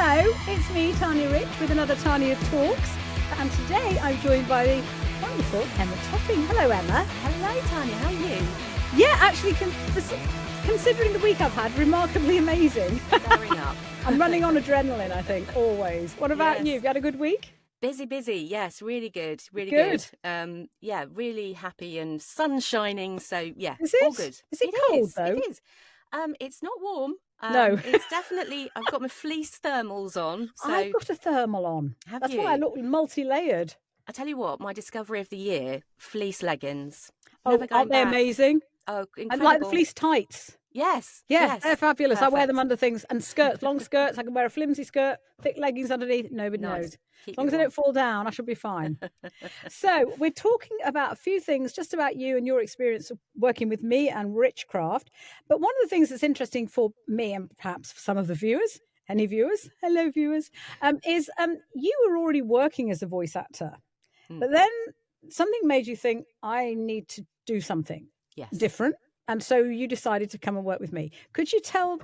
Hello, it's me, Tanya Rich, with another Tanya Talks. And today I'm joined by the wonderful Emma Topping. Hello, Emma. Hello, Tanya. How are you? Yeah, actually, considering the week I've had, remarkably amazing. Faring up. I'm running on adrenaline, I think, always. What about you? Have you had a good week? Busy. Yes, really good. Really Good. good. Yeah, really happy and sun shining. So, yeah, Is it? all good. Is it cold, though? It is. It's not warm. No. It's definitely, I've got my fleece thermals on. So I've got a thermal on. Have That's you? why I look multi-layered. I tell you what, my discovery of the year, fleece leggings. Oh, aren't they amazing? Oh, incredible. And like the fleece tights. Yes. Yeah, they're fabulous. Perfect. I wear them under things and skirts, long skirts. I can wear a flimsy skirt, thick leggings underneath. Nobody knows. As long as they don't fall down, I should be fine. So we're talking about a few things just about you and your experience of working with me and RichCraft. But one of the things that's interesting for me and perhaps for some of the viewers, any viewers, hello viewers, is you were already working as a voice actor. But then something made you think, I need to do something different. And so you decided to come and work with me. Could you tell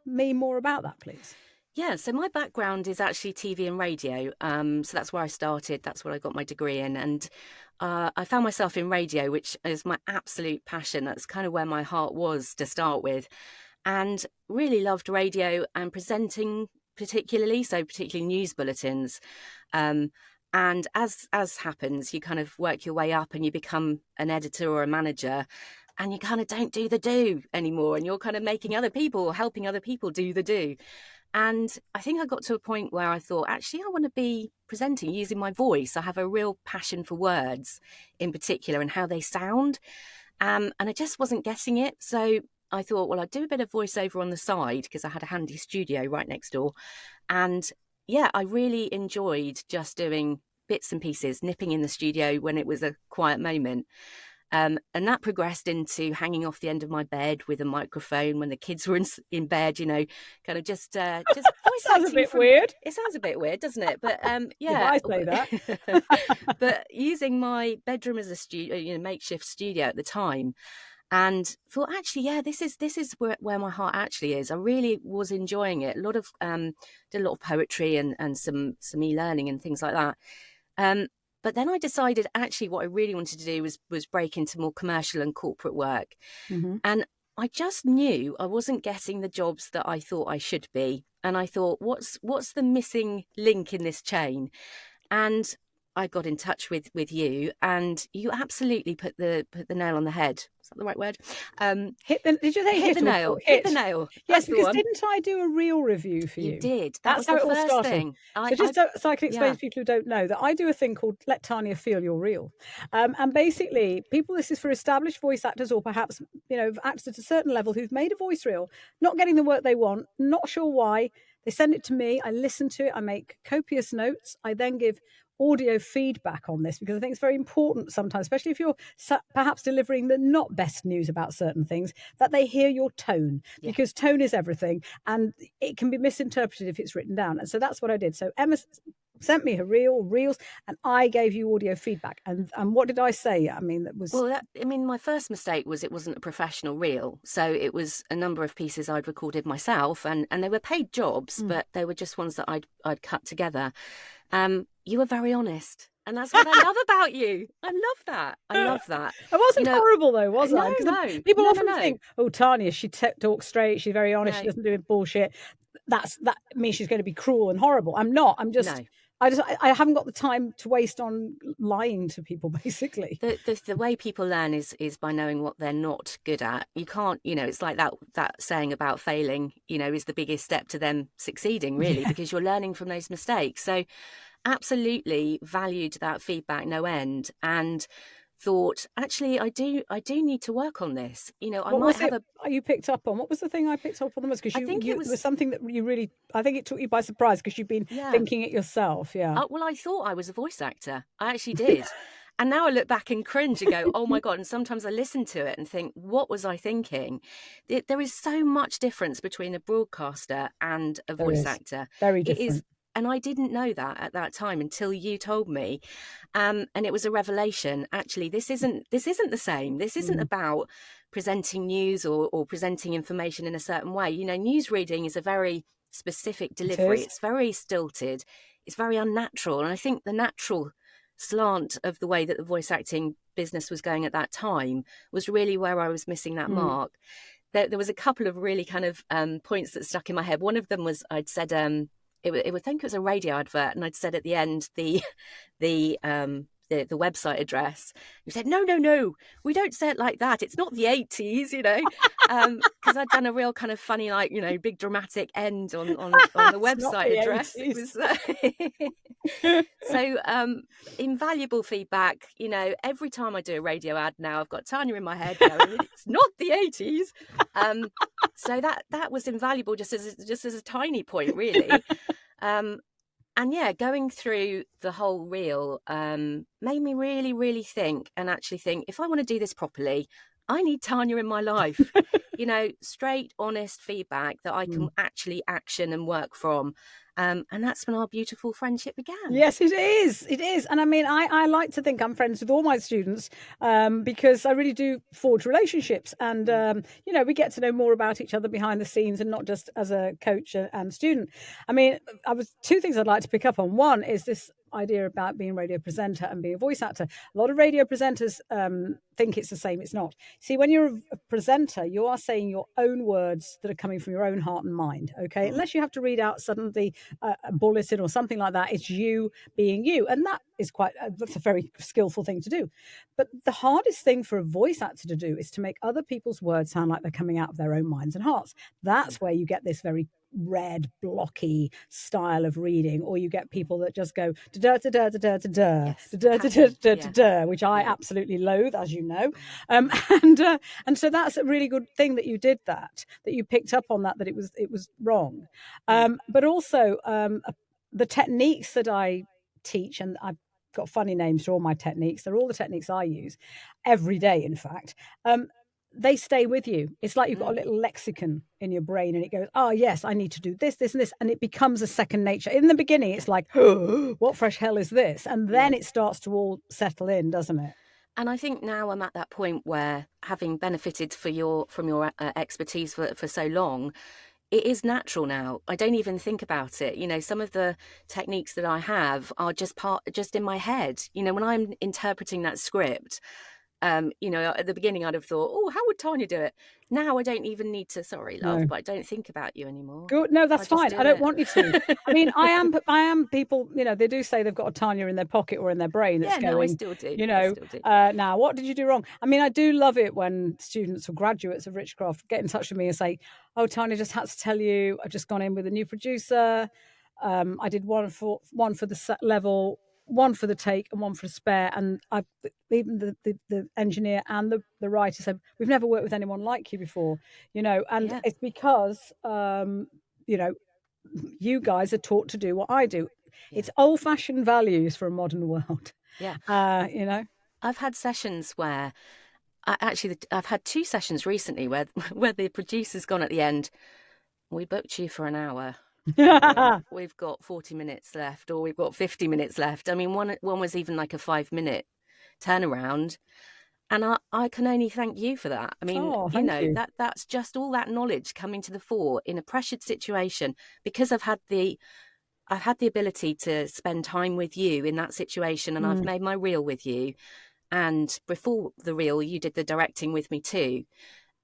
me more about that, please? Yeah, so my background is actually TV and radio. So that's where I started. That's what I got my degree in. And I found myself in radio, which is my absolute passion. That's kind of where my heart was to start with. And really loved radio and presenting particularly news bulletins. And as happens, you kind of work your way up and you become an editor or a manager. And you kind of don't do the do anymore. And you're kind of helping other people do the do. And I think I got to a point where I thought, actually, I want to be presenting using my voice. I have a real passion for words in particular and how they sound. And I just wasn't getting it. So I thought, well, I'd do a bit of voiceover on the side because I had a handy studio right next door. And yeah, I really enjoyed just doing bits and pieces, nipping in the studio when it was a quiet moment. And that progressed into hanging off the end of my bed with a microphone when the kids were in bed, kind of just voice sounds a bit weird. It sounds a bit weird, doesn't it? But yeah, I say that. But using my bedroom as a studio, makeshift studio at the time, and thought, actually, yeah, this is where my heart actually is. I really was enjoying it. Did a lot of poetry and some e-learning and things like that. But then I decided actually what I really wanted to do was break into more commercial and corporate work. Mm-hmm. And I just knew I wasn't getting the jobs that I thought I should be. And I thought, what's the missing link in this chain? And I got in touch with you, and you absolutely put the nail on the head. Is that the right word? Did you say hit the nail? Hit the nail. Yes, because didn't I do a reel review for you? You did. That's how it all started. Thing. So I can explain to people who don't know that I do a thing called Let Tanya Feel Your Reel. And basically, this is for established voice actors or perhaps, actors at a certain level who've made a voice reel, not getting the work they want, not sure why. They send it to me. I listen to it. I make copious notes. I then give audio feedback on this because I think it's very important sometimes, especially if you're perhaps delivering the not best news about certain things, that they hear your tone because tone is everything and it can be misinterpreted if it's written down. And so that's what I did. So Emma sent me her reels and I gave you audio feedback. And what did I say? I mean, my first mistake was it wasn't a professional reel. So it was a number of pieces I'd recorded myself and they were paid jobs, but they were just ones that I'd cut together. You were very honest. And that's what I love about you. I love that. I wasn't horrible though, was I? No. People often think, oh, Tanya, she talks straight. She's very honest. She doesn't do bullshit. That means she's going to be cruel and horrible. I'm not. I'm just... No. I haven't got the time to waste on lying to people, basically. The way people learn is by knowing what they're not good at. You can't, it's like that saying about failing, is the biggest step to them succeeding, really, because you're learning from those mistakes. So absolutely valued that feedback no end and thought, actually, I do need to work on this. You picked up on? What was the thing I picked up on the most? Because it was something that you really, I think it took you by surprise because you've been thinking it yourself. Yeah. Well, I thought I was a voice actor. I actually did. And now I look back and cringe and go, oh my God. And sometimes I listen to it and think, what was I thinking? There is so much difference between a broadcaster and a voice actor. Very different. It is. And I didn't know that at that time until you told me. And it was a revelation. Actually, this isn't the same. This isn't about presenting news or presenting information in a certain way. News reading is a very specific It delivery. is. It's very stilted. It's very unnatural. And I think the natural slant of the way that the voice acting business was going at that time was really where I was missing that mark. There was a couple of really kind of points that stuck in my head. One of them was I'd said I think it was a radio advert, and I'd said at the end the website address. You said, no, we don't say it like that. It's not the 80s, because I'd done a real kind of funny, like, big dramatic end on the website address. It was so invaluable feedback. Every time I do a radio ad now, I've got Tanya in my head going, it's not the 80s. So that was invaluable just as a tiny point, really. And yeah, going through the whole reel made me really, really think, if I want to do this properly, I need Tanya in my life. Straight, honest feedback that I can actually action and work from. And that's when our beautiful friendship began. Yes, it is. It is. And I mean, I like to think I'm friends with all my students because I really do forge relationships. And, we get to know more about each other behind the scenes and not just as a coach and student. I mean, two things I'd like to pick up on. One is this idea about being a radio presenter and being a voice actor. A lot of radio presenters think it's the same. It's not. See, when you're a presenter, you are saying your own words that are coming from your own heart and mind. Okay, unless you have to read out suddenly a bulletin or something like that, it's you being you, and that is that's a very skillful thing to do. But the hardest thing for a voice actor to do is to make other people's words sound like they're coming out of their own minds and hearts. That's where you get this very red blocky style of reading, or you get people that just go da da da da da da da da da da da da, which I absolutely loathe, as you know. And so that's a really good thing that you did that you picked up on that it was wrong. But also the techniques that I teach, and I've got funny names for all my techniques. They're all the techniques I use every day, in fact. They stay with you. It's like you've got a little lexicon in your brain, and it goes, oh yes, I need to do this, this, and this, and it becomes a second nature. In the beginning, it's like, oh, what fresh hell is this? And then it starts to all settle in, doesn't it? And I think now I'm at that point where, having benefited from your expertise for so long, it is natural now. I don't even think about it. Some of the techniques that I have are just in my head. When I'm interpreting that script, at the beginning I'd have thought, oh, how would Tanya do it? Now I don't even need to, sorry, love, but I don't think about you anymore. Good. No, that's fine. I don't want you to. I mean, I am people, they do say they've got a Tanya in their pocket or in their brain that's going, I still do. Now, what did you do wrong? I mean, I do love it when students or graduates of RichCraft get in touch with me and say, oh, Tanya, just had to tell you, I've just gone in with a new producer. I did one for the level, one for the take and one for the spare, and even the engineer and the writer said, we've never worked with anyone like you before, and it's because you guys are taught to do what I do. It's old-fashioned values for a modern world. I've had sessions where I've had two sessions recently where the producer's gone at the end, we booked you for an hour. We've got 40 minutes left, or we've got 50 minutes left. I mean, one was even like a 5-minute turnaround, and I can only thank you for that. I mean, that's just all that knowledge coming to the fore in a pressured situation, because I've had the ability to spend time with you in that situation, and I've made my reel with you, and before the reel you did the directing with me too,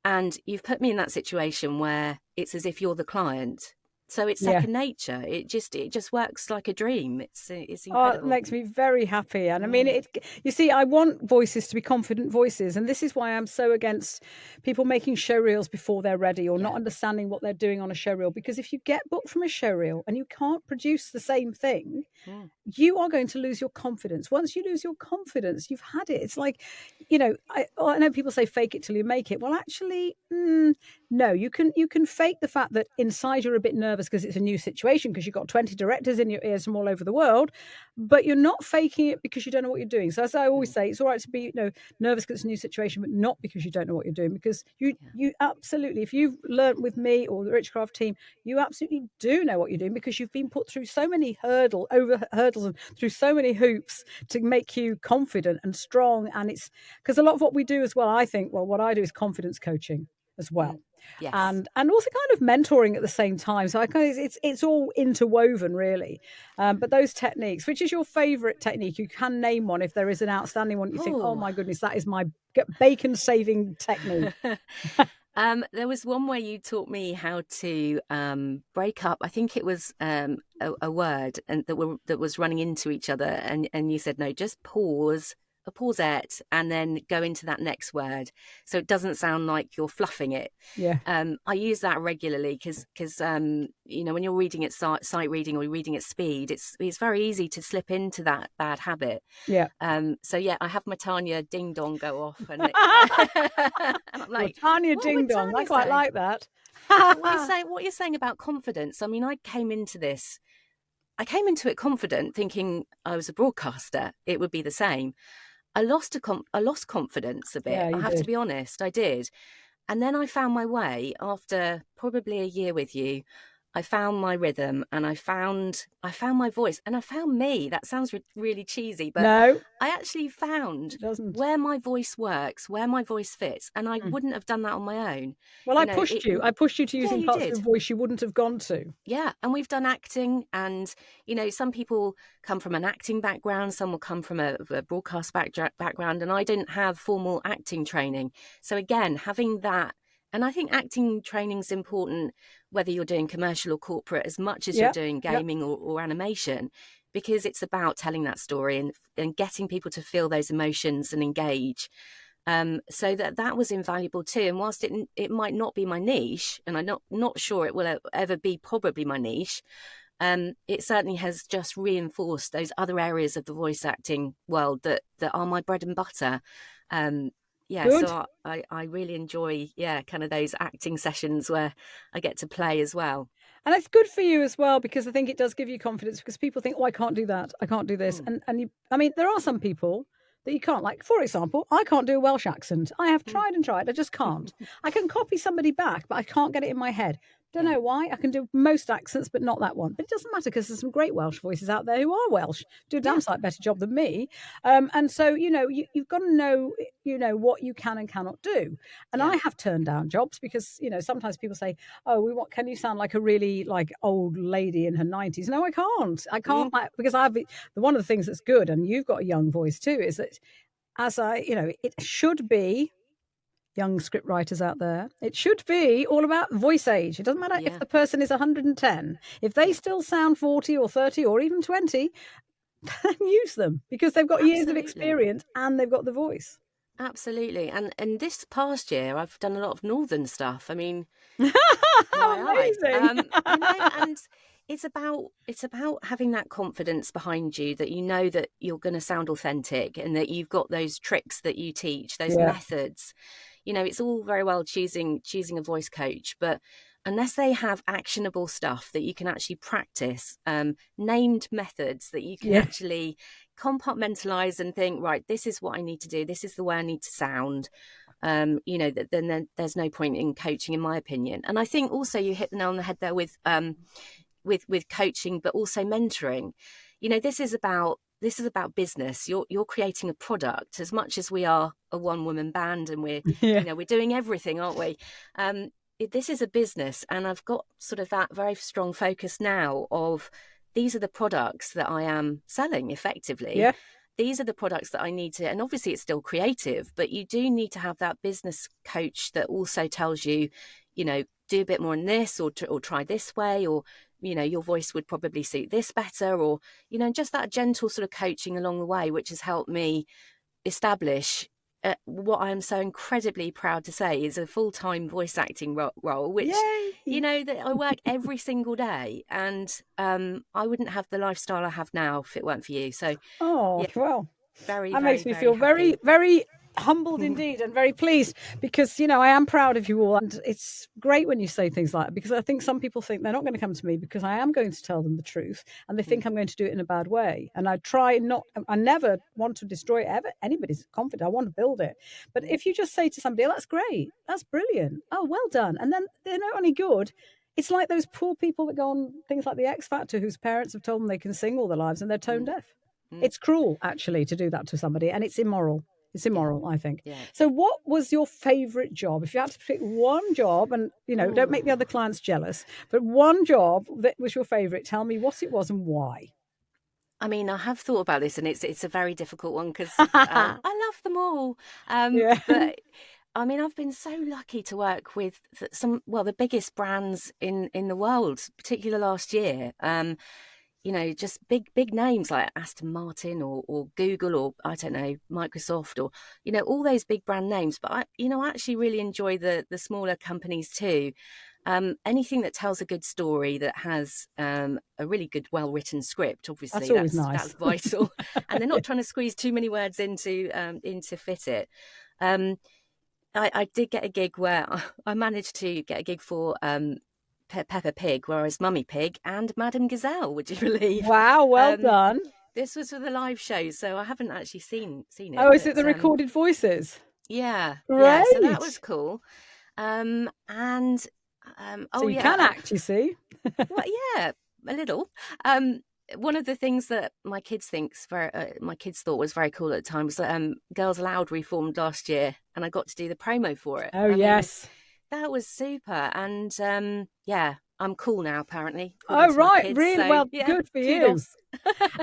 and you've put me in that situation where it's as if you're the client. So it's second nature. It just works like a dream. It's incredible. Oh, it makes me very happy. And I mean, you see, I want voices to be confident voices. And this is why I'm so against people making show reels before they're ready, or not understanding what they're doing on a show reel. Because if you get booked from a show reel and you can't produce the same thing, you are going to lose your confidence. Once you lose your confidence, you've had it. It's like, I know people say fake it till you make it. Well, actually, no, you can fake the fact that inside you're a bit nervous because it's a new situation, because you've got 20 directors in your ears from all over the world, but you're not faking it because you don't know what you're doing. So as I always say, it's all right to be nervous because it's a new situation, but not because you don't know what you're doing, because you absolutely, if you've learned with me or the RichCraft team, you absolutely do know what you're doing, because you've been put through so many hurdles and through so many hoops to make you confident and strong. And it's because a lot of what we do as well, I think, what I do is confidence coaching. as well. Yes. And also kind of mentoring at the same time. So I kind of, it's all interwoven really. But those techniques, which is your favorite technique? You can name one if there is an outstanding one. You think, oh Oh. my goodness, that is my bacon saving technique. There was one where you taught me how to break up. I think it was a word and that was running into each other, and you said no, just pause, a pausette, and then go into that next word, so it doesn't sound like you're fluffing it. Yeah. I use that regularly because you know, when you're reading at sight reading or you're reading at speed, it's very easy to slip into that bad habit. Yeah. So yeah, I have my Tanya ding dong go off, and, and I'm Well, like, Tanya what would Ding Dong. I Tanya quite say? like that. But what you're saying about confidence, I mean, I came into it confident, thinking I was a broadcaster, it would be the same. I lost confidence a bit. Yeah, I you have to did. be honest, I did. And then I found my way after probably a year with you. I found my rhythm, and I found my voice, and I found me. That sounds really cheesy, but No, I actually found it doesn't. where my voice works, where my voice fits, and I Mm. wouldn't have done that on my own. Well, You I know, pushed you. I pushed you to yeah, using you parts of did. your voice you wouldn't have gone to. Yeah, and we've done acting, and you know, some people come from an acting background, some will come from a broadcast background, and I didn't have formal acting training. So again, having that, and I think acting training is important whether you're doing commercial or corporate, as much as you're Yeah. doing Yeah. gaming or animation, because it's about telling that story and getting people to feel those emotions and engage. So that was invaluable too. And whilst it might not be my niche, and I'm not sure it will ever be probably my niche, it certainly has just reinforced those other areas of the voice acting world that are my bread and butter. Yeah, Good. so I really enjoy, yeah, kind of those acting sessions where I get to play as well. And it's good for you as well, because I think it does give you confidence, because people think, oh, I can't do that. I can't do this. Mm. And you, I mean, there are some people that you can't, like, for example, I can't do a Welsh accent. I have Mm. tried and tried. I just can't. I can copy somebody back, but I can't get it in my head. Don't Yeah. know why. I can do most accents, but not that one. But it doesn't matter, because there's some great Welsh voices out there who are Welsh, do a damn Yeah. sight better job than me. And so, you know, you've got to know, you know, what you can and cannot do. And Yeah. I have turned down jobs because, you know, sometimes people say, oh, we want, can you sound like a really like old lady in her 90s? No, I can't. I can't, Mm. like, because one of the things that's good, and you've got a young voice too, is that you know, it should be, young script writers out there, it should be all about voice age. It doesn't matter if Yeah. the person is 110. If they Yeah. still sound 40 or 30 or even 20, then use them, because they've got years of Absolutely. experience and they've got the voice. Absolutely. And this past year I've done a lot of northern stuff. I mean, Amazing. you know, and it's about having that confidence behind you that you know that you're going to sound authentic and that you've got those tricks that you teach, those Yeah. methods. You know, it's all very well choosing a voice coach, but unless they have actionable stuff that you can actually practice, named methods that you can Yeah. actually compartmentalize and think, right, this is what I need to do, this is the way I need to sound, you know, then there's no point in coaching, in my opinion. And I think also you hit the nail on the head there with coaching, but also mentoring. You know, this is about business. You're creating a product as much as we are a one woman band, and we're Yeah. you know, we're doing everything, aren't we? This is a business, and I've got sort of that very strong focus now of these are the products that I am selling effectively. Yeah. These are the products that I need to, and obviously it's still creative, but you do need to have that business coach that also tells you, you know, do a bit more in this, or try this way, or, you know, your voice would probably suit this better, or, you know, just that gentle sort of coaching along the way, which has helped me establish what I'm so incredibly proud to say is a full-time voice acting role, which, you Yay. know, that I work every single day, and I wouldn't have the lifestyle I have now if it weren't for you. So Oh, yeah, well, very, that very, makes me very feel very, happy. very humbled indeed, and very pleased, because, you know, I am proud of you all. And it's great when you say things like that, because I think some people think they're not going to come to me because I am going to tell them the truth, and they think I'm going to do it in a bad way. And I never want to destroy anybody's confidence. I want to build it. But if you just say to somebody, oh, that's great, that's brilliant, oh, well done, and then they're not only good, it's like those poor people that go on things like the X Factor, whose parents have told them they can sing all their lives and they're tone Mm, deaf. mm. It's cruel, actually, to do that to somebody, and it's immoral. It's immoral, I think. Yeah. So what was your favourite job? If you had to pick one job, and, don't make the Ooh. other clients jealous, but one job that was your favourite, tell me what it was and why. I mean, I have thought about this, and it's a very difficult one because I love them all. Yeah. But I mean, I've been so lucky to work with the biggest brands in the world, particularly last year. Just big names like Aston Martin or Google or I don't know, Microsoft or, all those big brand names. But I actually really enjoy the smaller companies too. Anything that tells a good story, that has a really good, well-written script, That's obviously always that's nice. vital, and they're not trying to squeeze too many words into fit it. Um, I did get a gig where I managed to get a gig for Peppa Pig, where I was Mummy Pig and Madame Gazelle. Would you believe? Wow, well Um, done. this was for the live show, so I haven't actually seen it, Oh, is it but the recorded voices? yeah, so that was Great. cool. And So oh you yeah, can act, you see. well, yeah, a little. Um, One of the things that my kids thought was very cool at the time was that Girls Aloud reformed last year, and I got to do the promo for it. Oh, I mean, yes. that was super, and yeah, I'm cool now apparently, according Oh, to my right. kids. Really? So Well, yeah, good for you. kudos.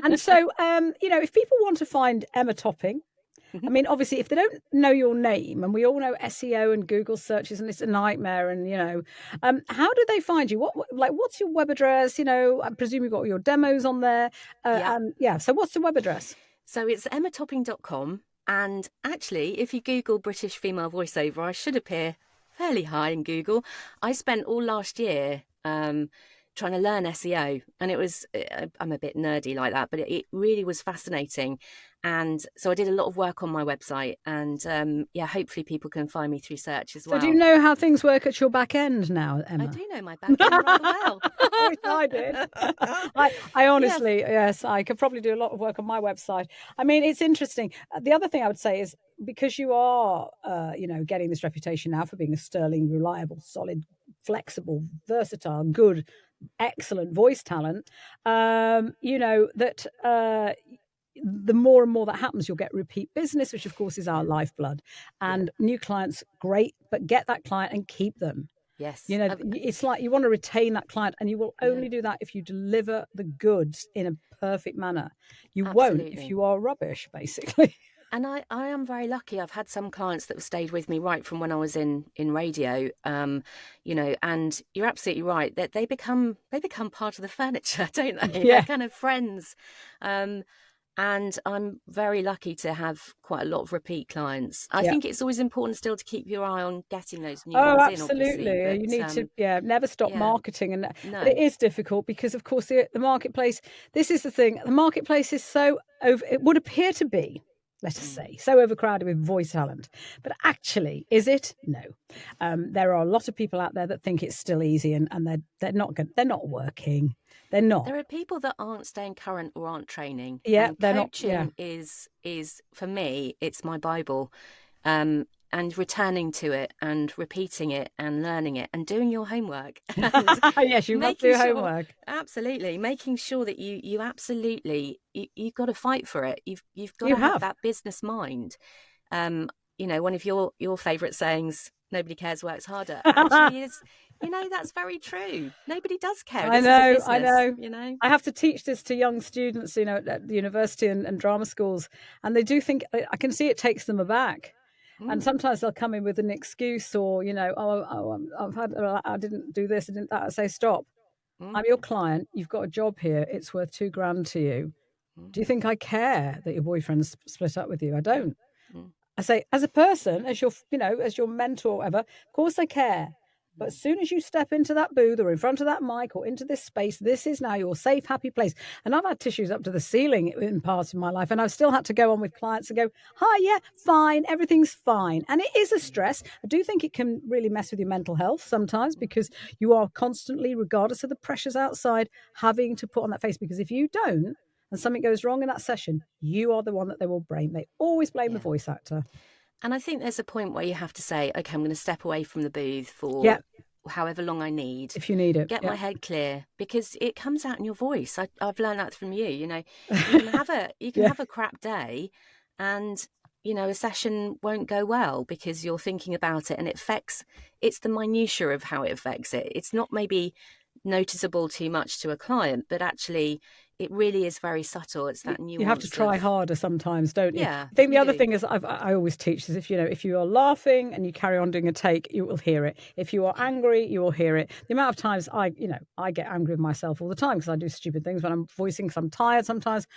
And so, if people want to find Emma Topping, I Mhm. mean, obviously, if they don't know your name, and we all know SEO and Google searches, and it's a nightmare, and how do they find you? What's your web address? I presume you've got your demos on there, Yeah. and yeah. So, what's the web address? So it's emmatopping.com. And actually, if you Google British female voiceover, I should appear fairly high in Google. I spent all last year trying to learn SEO, and I'm a bit nerdy like that, but it really was fascinating. And so I did a lot of work on my website, and yeah, hopefully people can find me through search as So, do you well. know how things work at your back end now, I Emma? do know my back end rather well. I wish I did. I Yes. honestly, yes, I could probably do a lot of work on my website. I mean, it's interesting. The other thing I would say is because you are, getting this reputation now for being a sterling, reliable, solid, flexible, versatile, good, excellent voice talent. That. The more and more that happens, you'll get repeat business, which of course is our Yeah. lifeblood. Yeah. And new clients, great, but get that client and keep them. Yes. It's like you want to retain that client, and you will Yeah. only do that if you deliver the goods in a perfect manner. You won't if Absolutely. you are rubbish, basically. And I am very lucky. I've had some clients that have stayed with me right from when I was in radio. And you're absolutely right that they become part of the furniture, don't they? They're Yeah. kind of friends. And I'm very lucky to have quite a lot of repeat clients. I Yeah. think it's always important still to keep your eye on getting those new Oh, ones in, obviously. absolutely. But You need to, never stop yeah, marketing. But it no. is difficult because, of course, the marketplace, this is the thing, the marketplace is so over, it would appear to be, let us Mm, say, so overcrowded with voice talent. But actually, is it? No. There are a lot of people out there that think it's still easy, and they're not good. They're not working. They're not. There are people that aren't staying current or aren't training, Yeah, and they're not. Yeah. coaching is for me, it's my Bible. And returning to it and repeating it and learning it and doing your homework and Yes, you must do making your sure, homework. absolutely, making sure that you absolutely you've got to fight for it. You've got You to have have. that business mind. One of your favorite sayings, "Nobody cares, works harder," actually is, that's very true. Nobody does care. I This is a know, I business, know. I have to teach this to young students, at the university and drama schools, and they do think I can see it takes them aback. And Mm, sometimes they'll come in with an excuse, or I didn't do this, I didn't that. I say, stop. mm, I'm your client. You've got a job here. It's worth 2 grand to you. mm, Do you think I care that your boyfriend's split up with you? I mm, don't. mm. I say, as a person, as your mentor, or whatever, of course I care. But as soon as you step into that booth or in front of that mic or into this space, this is now your safe, happy place. And I've had tissues up to the ceiling in parts of my life, and I've still had to go on with clients and go, hi, yeah, fine, everything's fine. And it is a stress. I do think it can really mess with your mental health sometimes, because you are constantly, regardless of the pressures outside, having to put on that face. Because if you don't, and something goes wrong in that session, you are the one that they will blame. They always blame the Yeah. voice actor. And I think there's a point where you have to say, okay, I'm going to step away from the booth Yeah, for however long I need, if you need it. get Yeah. my head clear, because it comes out in your voice. I've learned that from you. You can have a Yeah. crap day, and a session won't go well because you're thinking about it, and it's the minutiae of how it affects it. It's not maybe noticeable too much to a client, but actually it really is very subtle. It's that nuance. You have to try harder sometimes, don't you? Yeah, I think the other thing is I always teach is if you are laughing and you carry on doing a take, you will hear it. If you are angry, you will hear it. The amount of times I get angry with myself all the time because I do stupid things when I'm voicing because I'm tired sometimes,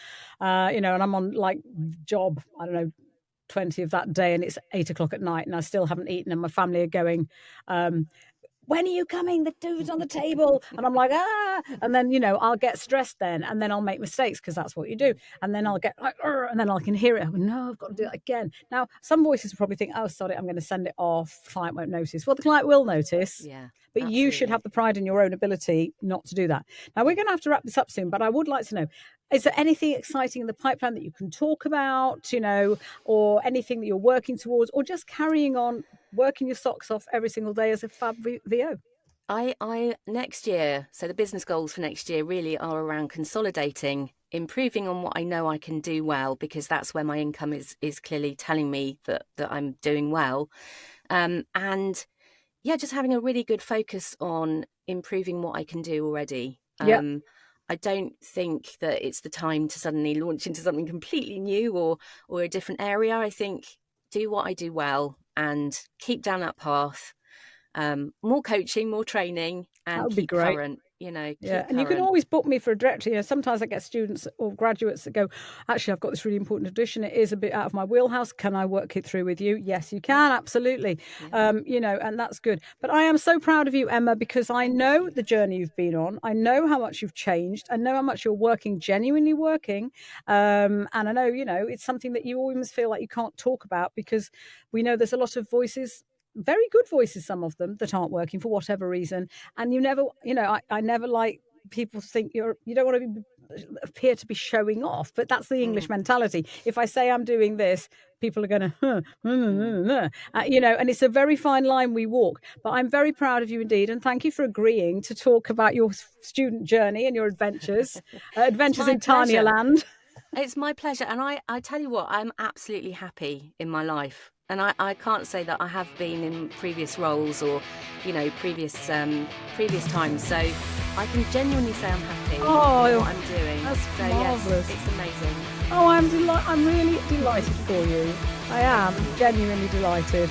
and I'm on like job, I don't know, 20 of that day and it's 8 o'clock at night and I still haven't eaten and my family are going, when are you coming? The food's on the table. And I'm like, and then, I'll get stressed then and then I'll make mistakes because that's what you do. And then I'll get like, and then I can hear it. I go, no, I've got to do it again. Now, some voices will probably think, oh, sorry, I'm going to send it off. The client won't notice. Well, the client will notice. Yeah. But Absolutely. You should have the pride in your own ability not to do that. Now, we're going to have to wrap this up soon, but I would like to know, is there anything exciting in the pipeline that you can talk about, or anything that you're working towards, or just carrying on working your socks off every single day as a fab VO? I next year, so the business goals for next year really are around consolidating, improving on what I know I can do well, because that's where my income is clearly telling me that I'm doing well. And yeah, just having a really good focus on improving what I can do already. Yeah. I don't think that it's the time to suddenly launch into something completely new or a different area. I think do what I do well and keep down that path. More coaching, more training, and keep current. Keep and current. you can always book me for a director. Sometimes I get students or graduates that go, actually, I've got this really important audition. It is a bit out of my wheelhouse. Can I work it through with you? Yes, you can. Absolutely. Yeah. And that's good. But I am so proud of you, Emma, because I know the journey you've been on. I know how much you've changed. I know how much you're working, genuinely working. And I know, it's something that you always feel like you can't talk about because we know there's a lot of voices, very good voices, some of them that aren't working for whatever reason. And you never, I never like people think you don't want to appear to be showing off, but that's the English mentality. If I say I'm doing this, people are going to, and it's a very fine line we walk. But I'm very proud of you indeed, and thank you for agreeing to talk about your student journey and your adventures in Tanya Land. It's my pleasure. And I tell you what, I'm absolutely happy in my life. And I can't say that I have been in previous roles or, previous times. So I can genuinely say I'm happy with what I'm doing. That's marvellous. Yes, it's amazing. Oh, I'm really delighted for you. I am genuinely delighted.